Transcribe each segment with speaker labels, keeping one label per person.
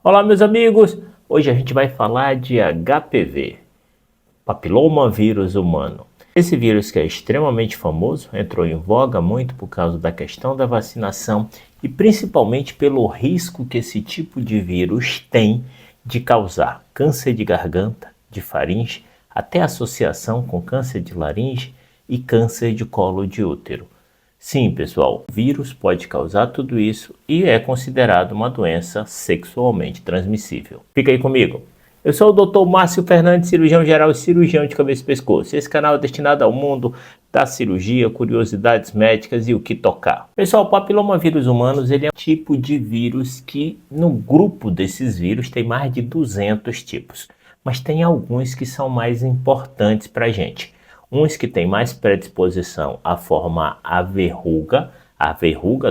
Speaker 1: Olá, meus amigos! Hoje a gente vai falar de HPV, papilomavírus humano. Esse vírus que é extremamente famoso, entrou em voga muito por causa da questão da vacinação e principalmente pelo risco que esse tipo de vírus tem de causar câncer de garganta, de faringe, até associação com câncer de laringe e câncer de colo de útero. Sim, pessoal, o vírus pode causar tudo isso e é considerado uma doença sexualmente transmissível. Fica aí comigo. Eu sou o Dr. Márcio Fernandes, cirurgião geral e cirurgião de cabeça e pescoço. Esse canal é destinado ao mundo da cirurgia, curiosidades médicas e o que tocar. Pessoal, o papilomavírus humanos ele é um tipo de vírus que no grupo desses vírus tem mais de 200 tipos. Mas tem alguns que são mais importantes para a gente. Uns que têm mais predisposição a formar a verruga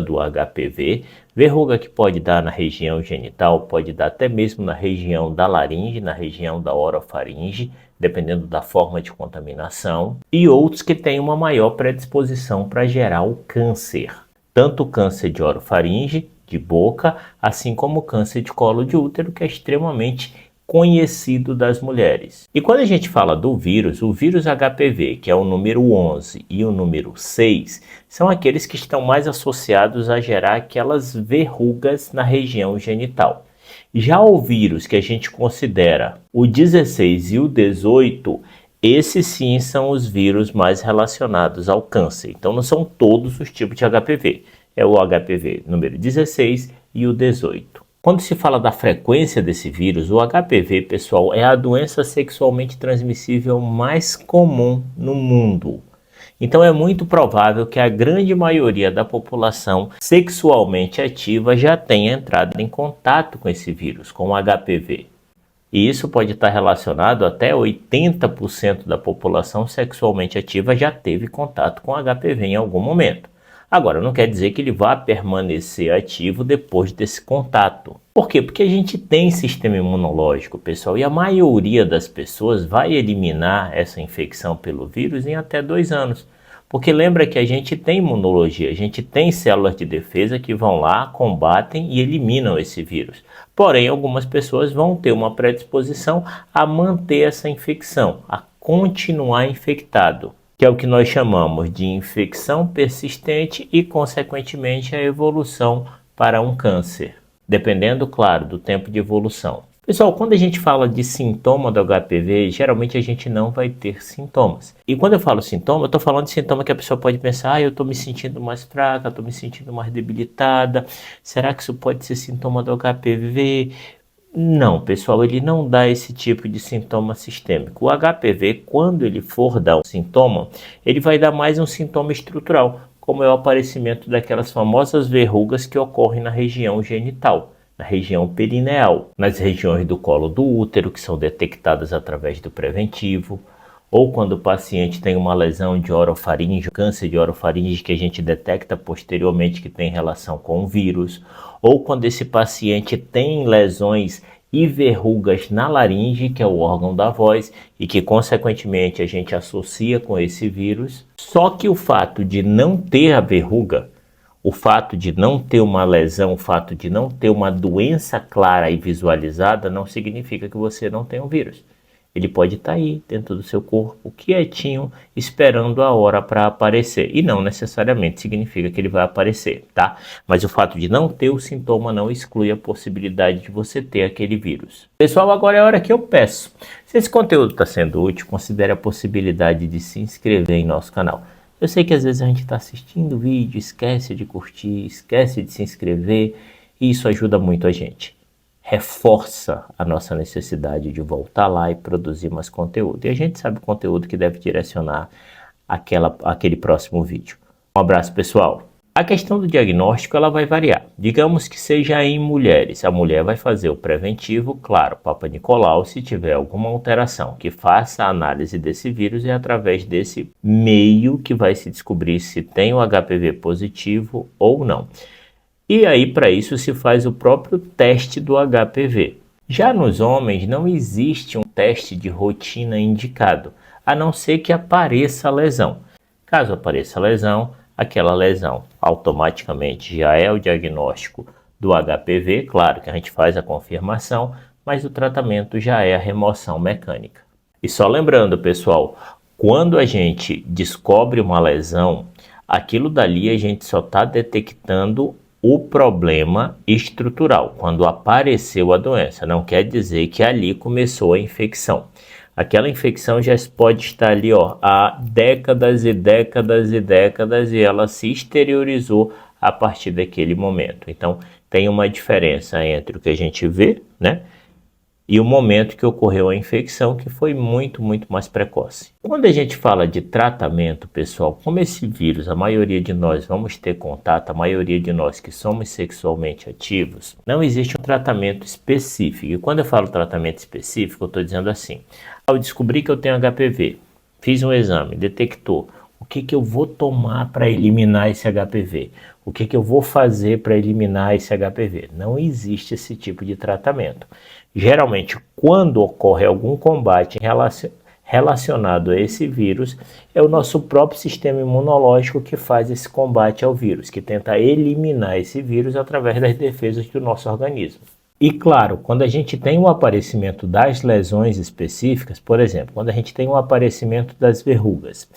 Speaker 1: do HPV, verruga que pode dar na região genital, pode dar até mesmo na região da laringe, na região da orofaringe, dependendo da forma de contaminação, e outros que têm uma maior predisposição para gerar o câncer, tanto o câncer de orofaringe, de boca, assim como o câncer de colo de útero, que é extremamente conhecido das mulheres. E quando a gente fala do vírus, o vírus HPV, que é o número 11 e o número 6, são aqueles que estão mais associados a gerar aquelas verrugas na região genital. Já o vírus que a gente considera o 16 e o 18, esses sim são os vírus mais relacionados ao câncer. Então não são todos os tipos de HPV. É o HPV número 16 e o 18. Quando se fala da frequência desse vírus, o HPV, pessoal, é a doença sexualmente transmissível mais comum no mundo. Então é muito provável que a grande maioria da população sexualmente ativa já tenha entrado em contato com esse vírus, com o HPV. E isso pode estar relacionado até 80% da população sexualmente ativa já teve contato com HPV em algum momento. Agora, não quer dizer que ele vá permanecer ativo depois desse contato. Por quê? Porque a gente tem sistema imunológico, pessoal, e a maioria das pessoas vai eliminar essa infecção pelo vírus em até 2 anos. Porque lembra que a gente tem imunologia, a gente tem células de defesa que vão lá, combatem e eliminam esse vírus. Porém, algumas pessoas vão ter uma predisposição a manter essa infecção, a continuar infectado, que é o que nós chamamos de infecção persistente e, consequentemente, a evolução para um câncer, dependendo, claro, do tempo de evolução. Pessoal, quando a gente fala de sintoma do HPV, geralmente a gente não vai ter sintomas. E quando eu falo sintoma, eu estou falando de sintoma que a pessoa pode pensar, eu estou me sentindo mais fraca, estou me sentindo mais debilitada, será que isso pode ser sintoma do HPV? Não, pessoal, ele não dá esse tipo de sintoma sistêmico. O HPV, quando ele for dar um sintoma, ele vai dar mais um sintoma estrutural, como é o aparecimento daquelas famosas verrugas que ocorrem na região genital, na região perineal, nas regiões do colo do útero, que são detectadas através do preventivo, ou quando o paciente tem uma lesão de orofaringe, câncer de orofaringe que a gente detecta posteriormente que tem relação com o vírus, ou quando esse paciente tem lesões e verrugas na laringe, que é o órgão da voz, e que consequentemente a gente associa com esse vírus. Só que o fato de não ter a verruga, o fato de não ter uma lesão, o fato de não ter uma doença clara e visualizada, não significa que você não tem o vírus. Ele pode estar aí dentro do seu corpo, quietinho, esperando a hora para aparecer. E não necessariamente significa que ele vai aparecer, tá? Mas o fato de não ter o sintoma não exclui a possibilidade de você ter aquele vírus. Pessoal, agora é a hora que eu peço. Se esse conteúdo está sendo útil, considere a possibilidade de se inscrever em nosso canal. Eu sei que às vezes a gente está assistindo o vídeo, esquece de curtir, esquece de se inscrever, e isso ajuda muito a gente. Reforça a nossa necessidade de voltar lá e produzir mais conteúdo. E a gente sabe o conteúdo que deve direcionar aquele próximo vídeo. Um abraço, pessoal. A questão do diagnóstico ela vai variar. Digamos que seja em mulheres. A mulher vai fazer o preventivo, claro, Papa Nicolau, se tiver alguma alteração, que faça a análise desse vírus e através desse meio que vai se descobrir se tem o HPV positivo ou não. E aí, para isso, se faz o próprio teste do HPV. Já nos homens, não existe um teste de rotina indicado, a não ser que apareça a lesão. Caso apareça a lesão, aquela lesão automaticamente já é o diagnóstico do HPV, claro que a gente faz a confirmação, mas o tratamento já é a remoção mecânica. E só lembrando, pessoal, quando a gente descobre uma lesão, aquilo dali a gente só está detectando o problema estrutural, quando apareceu a doença. Não quer dizer que ali começou a infecção. Aquela infecção já pode estar ali há décadas e décadas e décadas e ela se exteriorizou a partir daquele momento. Então, tem uma diferença entre o que a gente vê, né, e o momento que ocorreu a infecção, que foi muito mais precoce. Quando a gente fala de tratamento, pessoal, como esse vírus, a maioria de nós vamos ter contato, a maioria de nós que somos sexualmente ativos, não existe um tratamento específico. E quando eu falo tratamento específico, eu estou dizendo assim, ao descobrir que eu tenho HPV, fiz um exame, detectou, o que eu vou tomar para eliminar esse HPV? O que eu vou fazer para eliminar esse HPV? Não existe esse tipo de tratamento. Geralmente, quando ocorre algum combate relacionado a esse vírus, é o nosso próprio sistema imunológico que faz esse combate ao vírus, que tenta eliminar esse vírus através das defesas do nosso organismo. E claro, quando a gente tem o aparecimento das lesões específicas, por exemplo, quando a gente tem o aparecimento das verrugas,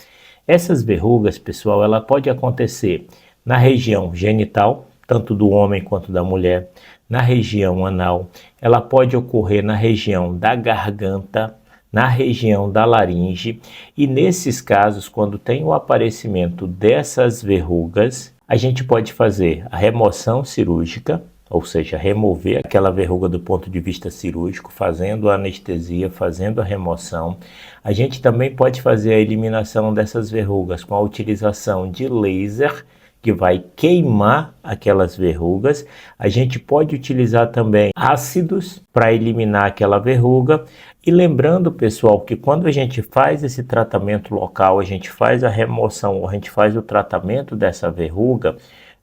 Speaker 1: essas verrugas, pessoal, ela pode acontecer na região genital, tanto do homem quanto da mulher, na região anal, ela pode ocorrer na região da garganta, na região da laringe, e nesses casos, quando tem o aparecimento dessas verrugas, a gente pode fazer a remoção cirúrgica, ou seja, remover aquela verruga do ponto de vista cirúrgico, fazendo a anestesia, fazendo a remoção. A gente também pode fazer a eliminação dessas verrugas com a utilização de laser, que vai queimar aquelas verrugas. A gente pode utilizar também ácidos para eliminar aquela verruga. E lembrando, pessoal, que quando a gente faz esse tratamento local, a gente faz a remoção, a gente faz o tratamento dessa verruga,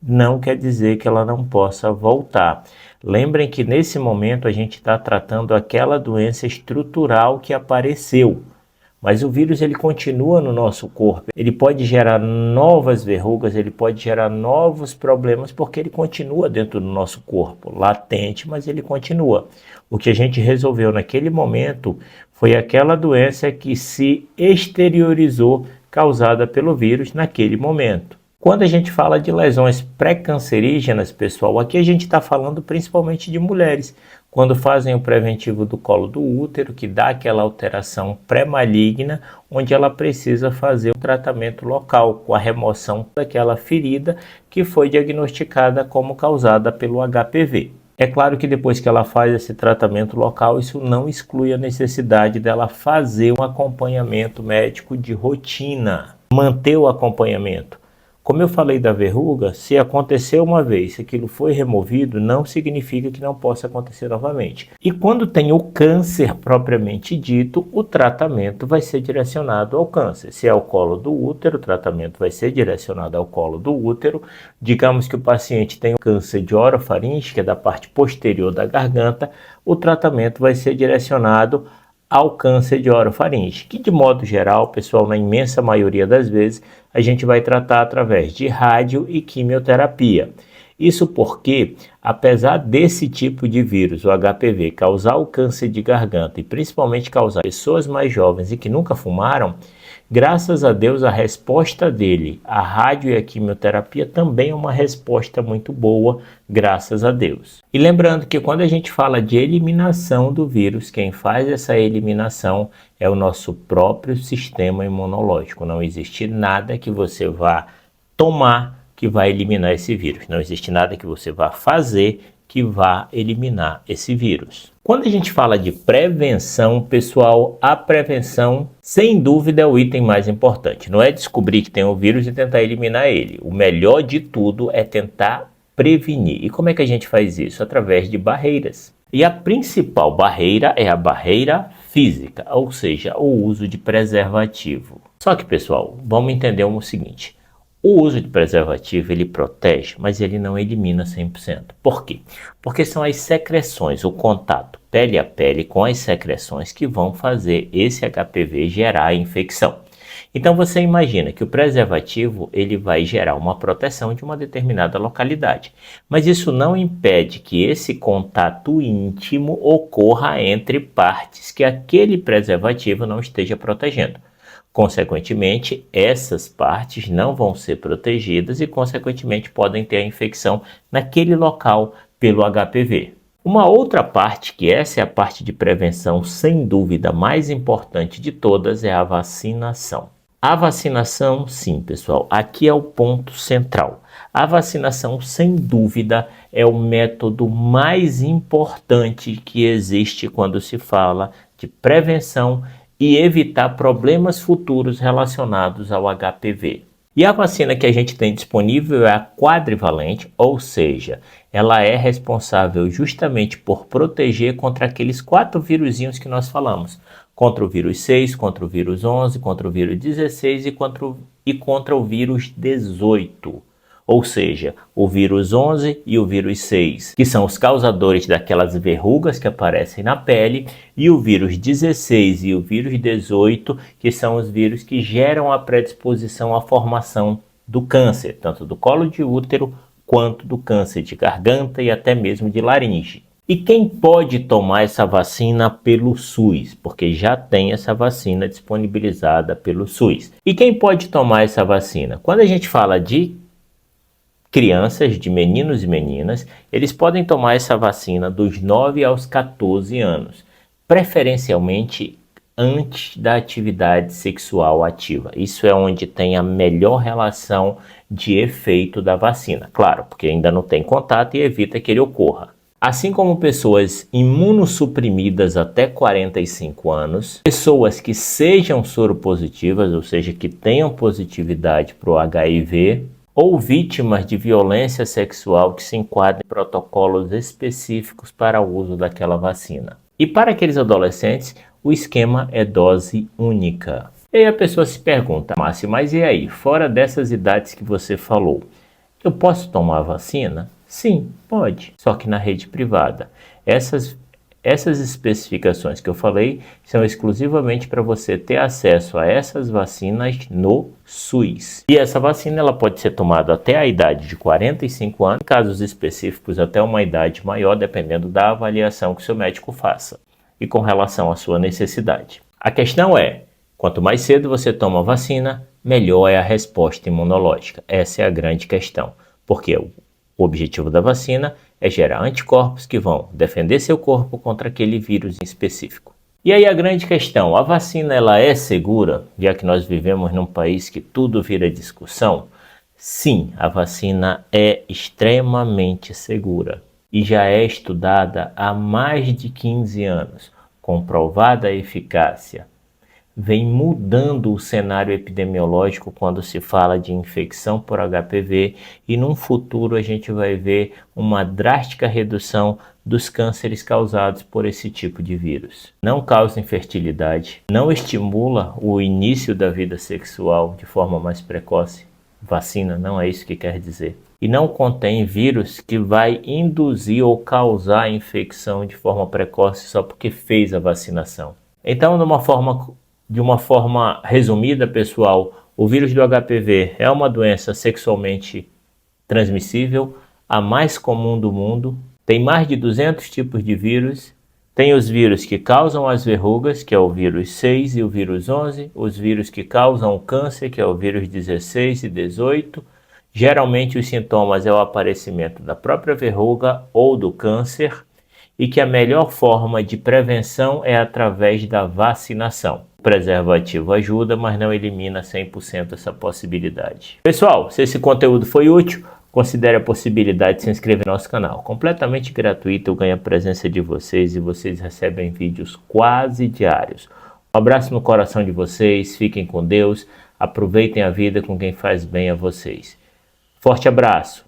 Speaker 1: não quer dizer que ela não possa voltar. Lembrem que nesse momento a gente está tratando aquela doença estrutural que apareceu. Mas o vírus ele continua no nosso corpo, ele pode gerar novas verrugas, ele pode gerar novos problemas porque ele continua dentro do nosso corpo, latente, mas ele continua. O que a gente resolveu naquele momento foi aquela doença que se exteriorizou causada pelo vírus naquele momento. Quando a gente fala de lesões pré-cancerígenas, pessoal, aqui a gente está falando principalmente de mulheres, quando fazem o preventivo do colo do útero, que dá aquela alteração pré-maligna, onde ela precisa fazer um tratamento local, com a remoção daquela ferida que foi diagnosticada como causada pelo HPV. É claro que depois que ela faz esse tratamento local, isso não exclui a necessidade dela fazer um acompanhamento médico de rotina, manter o acompanhamento. Como eu falei da verruga, se aconteceu uma vez, se aquilo foi removido, não significa que não possa acontecer novamente. E quando tem o câncer propriamente dito, o tratamento vai ser direcionado ao câncer. Se é o colo do útero, o tratamento vai ser direcionado ao colo do útero. Digamos que o paciente tem um câncer de orofaringe, que é da parte posterior da garganta, o tratamento vai ser direcionado ao câncer de orofaringe, que de modo geral, pessoal, na imensa maioria das vezes, a gente vai tratar através de rádio e quimioterapia. Isso porque, apesar desse tipo de vírus, o HPV, causar o câncer de garganta e principalmente causar pessoas mais jovens e que nunca fumaram, graças a Deus a resposta dele, a rádio e a quimioterapia, também é uma resposta muito boa, graças a Deus. E lembrando que quando a gente fala de eliminação do vírus, quem faz essa eliminação é o nosso próprio sistema imunológico. Não existe nada que você vá tomar que vai eliminar esse vírus. Não existe nada que você vá fazer que vá eliminar esse vírus. Quando a gente fala de prevenção, pessoal, a prevenção, sem dúvida, é o item mais importante. Não é descobrir que tem o vírus e tentar eliminar ele. O melhor de tudo é tentar prevenir. E como é que a gente faz isso? Através de barreiras. E a principal barreira é a barreira física, ou seja, o uso de preservativo. Só que, pessoal, vamos entender o seguinte. O uso de preservativo, ele protege, mas ele não elimina 100%. Por quê? Porque são as secreções, o contato pele a pele com as secreções que vão fazer esse HPV gerar a infecção. Então você imagina que o preservativo ele vai gerar uma proteção de uma determinada localidade, mas isso não impede que esse contato íntimo ocorra entre partes que aquele preservativo não esteja protegendo. Consequentemente, essas partes não vão ser protegidas e, consequentemente, podem ter a infecção naquele local pelo HPV. Uma outra parte, que essa é a parte de prevenção sem dúvida mais importante de todas, é a vacinação. A vacinação, sim, pessoal, aqui é o ponto central. A vacinação, sem dúvida, é o método mais importante que existe quando se fala de prevenção e evitar problemas futuros relacionados ao HPV. E a vacina que a gente tem disponível é a quadrivalente, ou seja, ela é responsável justamente por proteger contra aqueles 4 vírusinhos que nós falamos. Contra o vírus 6, contra o vírus 11, contra o vírus 16 e contra o vírus 18. Ou seja, o vírus 11 e o vírus 6, que são os causadores daquelas verrugas que aparecem na pele, e o vírus 16 e o vírus 18, que são os vírus que geram a predisposição à formação do câncer, tanto do colo de útero quanto do câncer de garganta e até mesmo de laringe. E quem pode tomar essa vacina pelo SUS? Porque já tem essa vacina disponibilizada pelo SUS. E quem pode tomar essa vacina? Quando a gente fala de crianças, de meninos e meninas, eles podem tomar essa vacina dos 9 aos 14 anos, preferencialmente antes da atividade sexual ativa. Isso é onde tem a melhor relação de efeito da vacina, claro, porque ainda não tem contato e evita que ele ocorra. Assim como pessoas imunossuprimidas até 45 anos, pessoas que sejam soropositivas, ou seja, que tenham positividade para o HIV, ou vítimas de violência sexual que se enquadrem em protocolos específicos para o uso daquela vacina. E para aqueles adolescentes, o esquema é dose única. E aí a pessoa se pergunta, Márcio, mas e aí, fora dessas idades que você falou, eu posso tomar a vacina? Sim, pode, só que na rede privada. Essas especificações que eu falei são exclusivamente para você ter acesso a essas vacinas no SUS. E essa vacina ela pode ser tomada até a idade de 45 anos, em casos específicos até uma idade maior, dependendo da avaliação que o seu médico faça e com relação à sua necessidade. A questão é, quanto mais cedo você toma a vacina, melhor é a resposta imunológica. Essa é a grande questão, porque o objetivo da vacina é gerar anticorpos que vão defender seu corpo contra aquele vírus em específico. E aí a grande questão, a vacina ela é segura, já que nós vivemos num país que tudo vira discussão? Sim, a vacina é extremamente segura e já é estudada há mais de 15 anos, comprovada a eficácia. Vem mudando o cenário epidemiológico quando se fala de infecção por HPV e num futuro a gente vai ver uma drástica redução dos cânceres causados por esse tipo de vírus. Não causa infertilidade, não estimula o início da vida sexual de forma mais precoce. Vacina não é isso que quer dizer. E não contém vírus que vai induzir ou causar infecção de forma precoce só porque fez a vacinação. Então, de uma forma resumida, pessoal, o vírus do HPV é uma doença sexualmente transmissível, a mais comum do mundo. Tem mais de 200 tipos de vírus. Tem os vírus que causam as verrugas, que é o vírus 6 e o vírus 11. Os vírus que causam o câncer, que é o vírus 16 e 18. Geralmente os sintomas é o aparecimento da própria verruga ou do câncer. E que a melhor forma de prevenção é através da vacinação. O preservativo ajuda, mas não elimina 100% essa possibilidade. Pessoal, se esse conteúdo foi útil, considere a possibilidade de se inscrever no nosso canal. Completamente gratuito, eu ganho a presença de vocês e vocês recebem vídeos quase diários. Um abraço no coração de vocês, fiquem com Deus, aproveitem a vida com quem faz bem a vocês. Forte abraço!